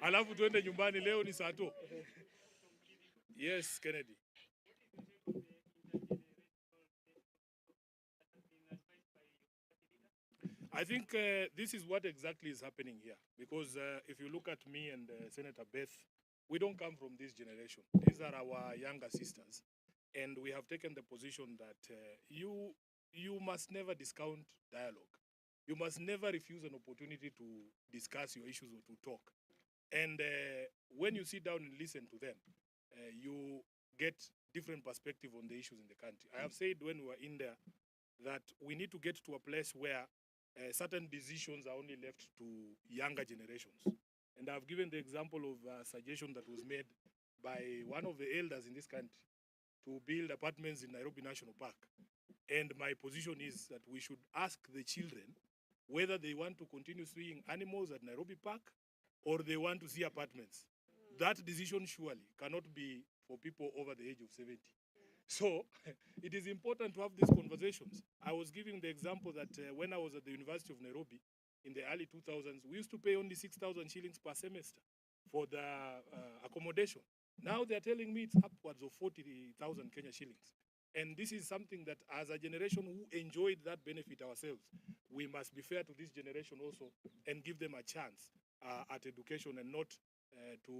Alafu tuende nyumbani, leo ni saa 2. Yes, Kennedy. I think this is what exactly is happening here. Because if you look at me and Senator Beth, we don't come from this generation. These are our younger sisters. And we have taken the position that you must never discount dialogue. You must never refuse an opportunity to discuss your issues or to talk. And when you sit down and listen to them, you get different perspective on the issues in the country. I have said when we were in there that we need to get to a place where certain decisions are only left to younger generations. And I've given the example of a suggestion that was made by one of the elders in this country to build apartments in Nairobi National Park. And my position is that we should ask the children whether they want to continue seeing animals at Nairobi Park or they want to see apartments. That decision surely cannot be for people over the age of 70. So it is important to have these conversations. I was giving the example that when I was at the University of Nairobi in the early 2000s, we used to pay only 6,000 shillings per semester for the accommodation. Now they're telling me it's upwards of 40,000 Kenya shillings. And this is something that as a generation who enjoyed that benefit ourselves, we must be fair to this generation also and give them a chance at education and not to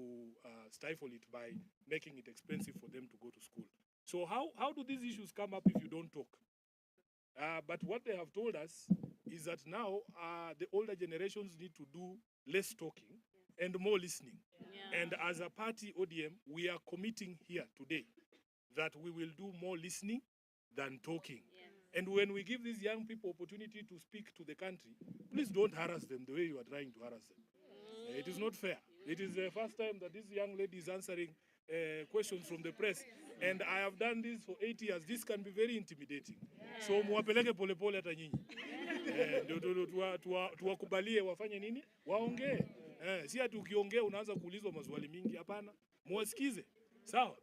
stifle it by making it expensive for them to go to school. So how do these issues come up if you don't talk? But what they have told us is that now the older generations need to do less talking and more listening. Yeah. And as a party, ODM, we are committing here today that we will do more listening than talking. Yes. And when we give these young people opportunity to speak to the country, please don't harass them the way you are trying to harass them. It is not fair. It is the first time that this young lady is answering questions from the press. And I have done this for 8 years. This can be very intimidating. So muwapeleke polepole hata nyinyi. Ndio tuwakubalie wafanye nini? Waongee. Si ati ukiongea unaanza kuulizwa maswali mingi, hapana. Muwasikize. Sawa?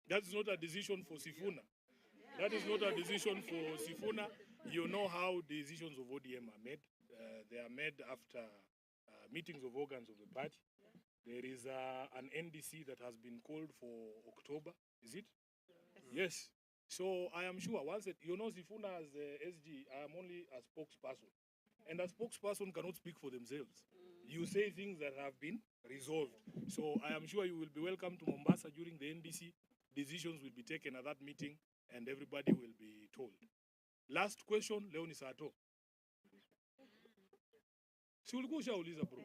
That's not a decision for Sifuna. That is not a decision for Sifuna. You know how decisions of ODM are made. They are made after meetings of organs of the party. There is an NDC that has been called for October, is it? Yes. So I am sure once you know Sifuna as SG, I am only a spokesperson. And a spokesperson cannot speak for themselves. You say things that have been resolved. So I am sure you will be welcome to Mombasa during the NDC. Decisions will be taken at that meeting and everybody will be told. Last question, leo ni saa 2. Si ulikuwa ushauliza bro.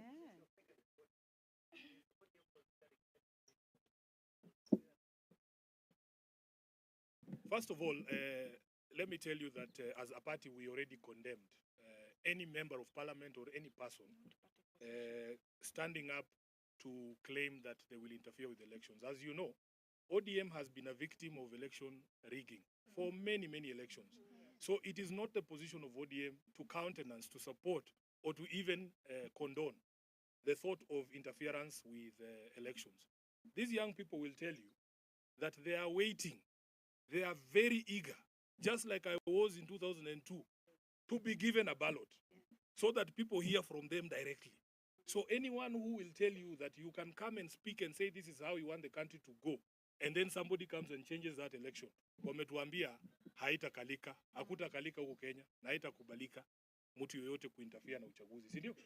First of all, let me tell you that as a party we already condemned any member of parliament or any person standing up to claim that they will interfere with elections. As you know, ODM has been a victim of election rigging for many, many elections. So it is not the position of ODM to countenance, to support, or to even condone the thought of interference with elections. These young people will tell you that they are waiting. They are very eager, just like I was in 2002, to be given a ballot so that people hear from them directly. So anyone who will tell you that you can come and speak and say this is how you want the country to go, and then somebody comes and changes that election, wametuambia haitakalika, hakutakalika huko Kenya, na haitakubalika mtu yoyote kuinterfere na uchaguzi, si ndio?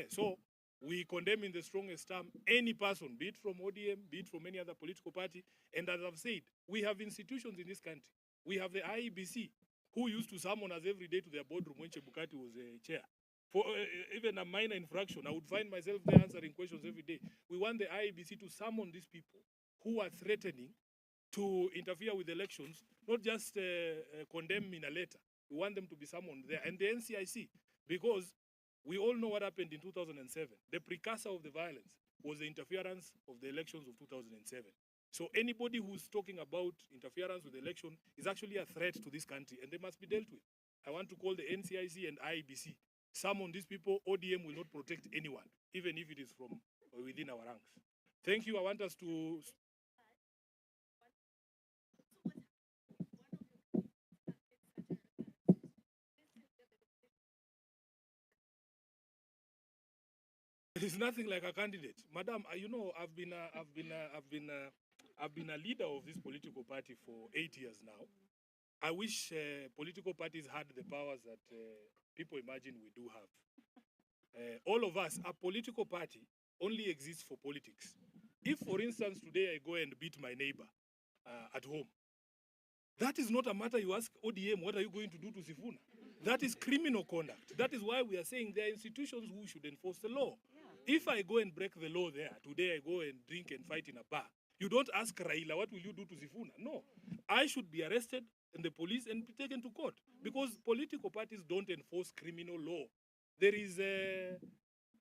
So we condemn in the strongest term any person, be it from ODM, be it from any other political party. And as I've said, we have institutions in this country. We have the IEBC, who used to summon us every day to their boardroom when Chebukati was chair. For even a minor infraction, I would find myself there answering questions every day. We want the IEBC to summon these people who are threatening to interfere with elections, not just condemn in a letter. We want them to be summoned there. And the NCIC, because we all know what happened in 2007. The precursor of the violence was the interference of the elections of 2007. So anybody who's talking about interference with the election is actually a threat to this country, and they must be dealt with. I want to call the NCIC and IEBC summon these people, ODM will not protect anyone, even if it is from within our ranks. Thank you. I want us to... It's nothing like a candidate, madam. You know, I've been a leader of this political party for 8 years now. I wish political parties had the powers that people imagine we do have. All of us, a political party only exists for politics. If, for instance, today I go and beat my neighbor at home, that is not a matter you ask ODM, what are you going to do to Sifuna? That is criminal conduct. That is why we are saying there are institutions who should enforce the law. If I go and break the law there, today I go and drink and fight in a bar, you don't ask Raila, what will you do to Sifuna? No. I should be arrested in the police and be taken to court because political parties don't enforce criminal law. There is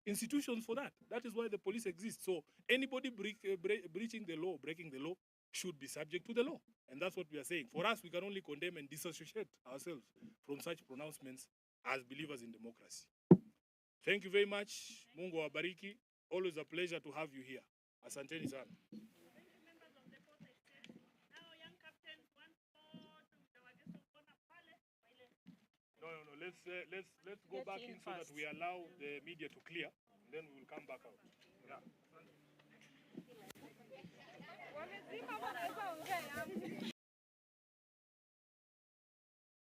institutions for that. That is why the police exists. So anybody breaching the law, breaking the law, should be subject to the law. And that's what we are saying. For us, we can only condemn and disassociate ourselves from such pronouncements as believers in democracy. Thank you very much. Mungu wabariki. Always a pleasure to have you here. Asanteni sana. No. Let's go back in so that we allow the media to clear, and then we will come back out. Yeah.